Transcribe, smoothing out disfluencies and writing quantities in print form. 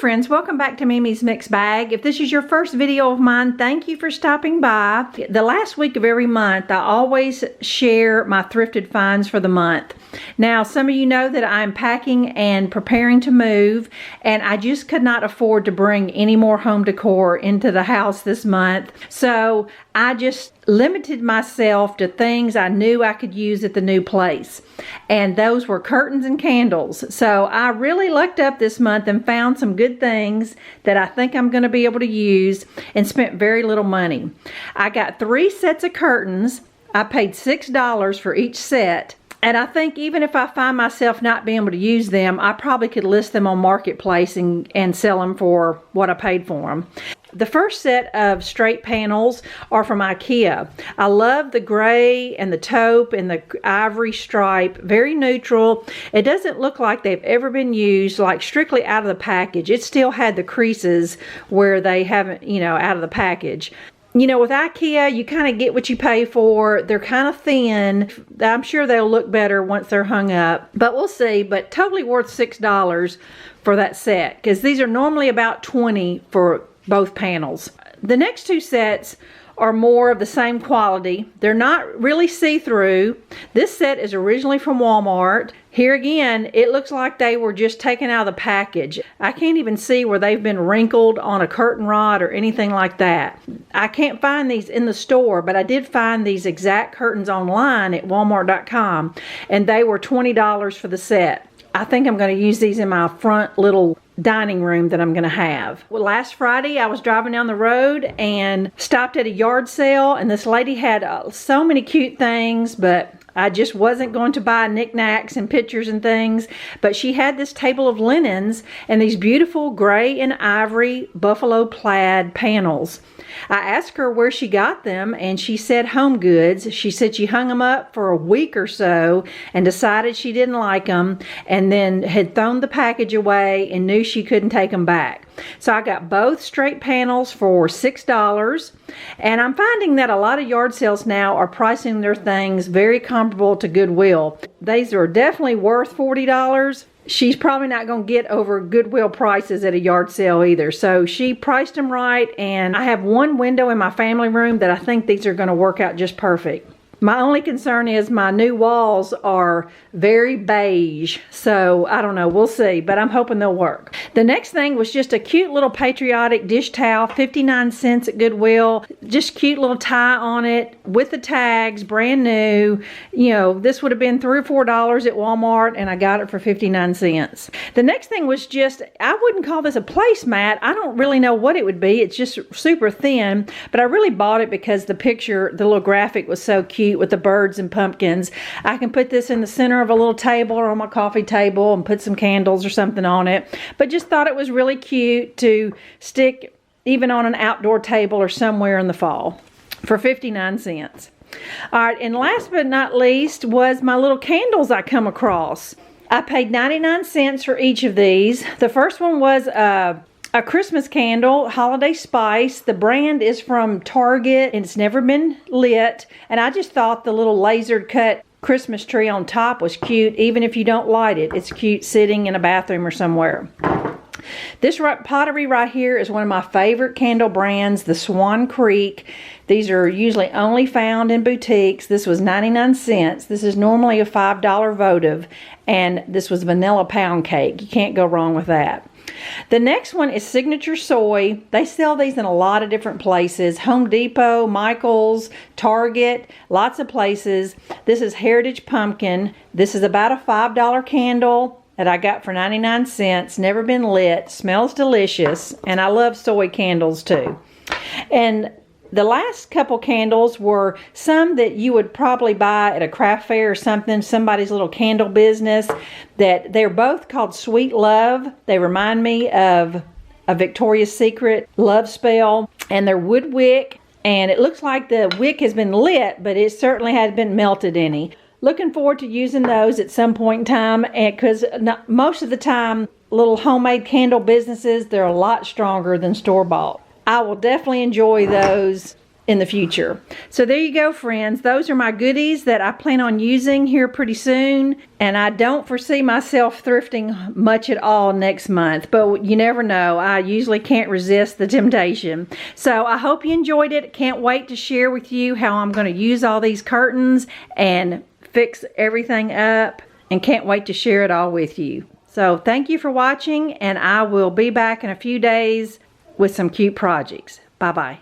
friends, welcome back to Mimi's Mixed Bag. If this is your first video of mine, thank you for stopping by. The last week of every month, I always share my thrifted finds for the month. Now, some of you know that I'm packing and preparing to move, and I just could not afford to bring any more home decor into the house this month. So I just limited myself to things I knew I could use at the new place. And those were curtains and candles. So I really lucked up this month and found some good things that I think I'm going to be able to use and spent very little money. I got 3 sets of curtains. I paid $6 for each set. And I think even if I find myself not being able to use them, I probably could list them on Marketplace and sell them for what I paid for them. The first set of straight panels are from IKEA. I love the gray and the taupe and the ivory stripe, very neutral. It doesn't look like they've ever been used, like strictly out of the package. It still had the creases where they haven't, out of the package. You know, with IKEA, you kind of get what you pay for. They're kind of thin. I'm sure they'll look better once they're hung up, but we'll see. But totally worth $6 for that set, because these are normally about $20 for both panels. The next 2 sets are more of the same quality. They're not really see-through. This set is originally from Walmart. Here again, it looks like they were just taken out of the package. I can't even see where they've been wrinkled on a curtain rod or anything like that. I can't find these in the store, but I did find these exact curtains online at walmart.com, and they were $20 for the set. I think I'm going to use these in my front little dining room that I'm going to have. Well, last Friday I was driving down the road and stopped at a yard sale, and this lady had so many cute things, but I just wasn't going to buy knickknacks and pictures and things. But she had this table of linens and these beautiful gray and ivory buffalo plaid panels. I asked her where she got them, and she said Home Goods. She said she hung them up for a week or so and decided she didn't like them, and then had thrown the package away and knew she couldn't take them back. So I got both straight panels for $6, and I'm finding that a lot of yard sales now are pricing their things very comparable to Goodwill. These are definitely worth $40. She's probably not going to get over Goodwill prices at a yard sale either. So she priced them right, and I have one window in my family room that I think these are going to work out just perfect. My only concern is my new walls are very beige, so I don't know, we'll see, but I'm hoping they'll work. The next thing was just a cute little patriotic dish towel, 59 cents at Goodwill. Just cute little tie on it with the tags, brand new. You know, this would have been $3 or $4 at Walmart, and I got it for 59 cents. The next thing was just, I wouldn't call this a placemat. I don't really know what it would be. It's just super thin, but I really bought it because the picture, the little graphic was so cute with the birds and pumpkins. I can put this in the center of a little table or on my coffee table and put some candles or something on it, but just thought it was really cute to stick even on an outdoor table or somewhere in the fall for 59 cents. All right, and last but not least was my little candles I come across. I paid 99 cents for each of these. The first one was a Christmas candle, Holiday Spice. The brand is from Target, and it's never been lit. And I just thought the little laser cut Christmas tree on top was cute, even if you don't light it. It's cute sitting in a bathroom or somewhere. This pottery right here is one of my favorite candle brands, the Swan Creek. These are usually only found in boutiques. This was 99 cents. This is normally a $5 votive, and this was vanilla pound cake. You can't go wrong with that. The next one is Signature Soy. They sell these in a lot of different places. Home Depot, Michael's, Target, lots of places. This is Heritage Pumpkin. This is about a $5 candle that I got for 99 cents. Never been lit. Smells delicious. And I love soy candles too. And the last couple candles were some that you would probably buy at a craft fair or something, somebody's little candle business. That they're both called Sweet Love. They remind me of a Victoria's Secret love spell, and they're wood wick, and it looks like the wick has been lit, but it certainly hasn't been melted any. Looking forward to using those at some point in time, and because most of the time little homemade candle businesses, they're a lot stronger than store-bought. I will definitely enjoy those in the future. So there you go, friends. Those are my goodies that I plan on using here pretty soon. And I don't foresee myself thrifting much at all next month, but you never know. I usually can't resist the temptation. So I hope you enjoyed it. Can't wait to share with you how I'm going to use all these curtains and fix everything up, and can't wait to share it all with you. So thank you for watching, and I will be back in a few days with some cute projects. Bye-bye.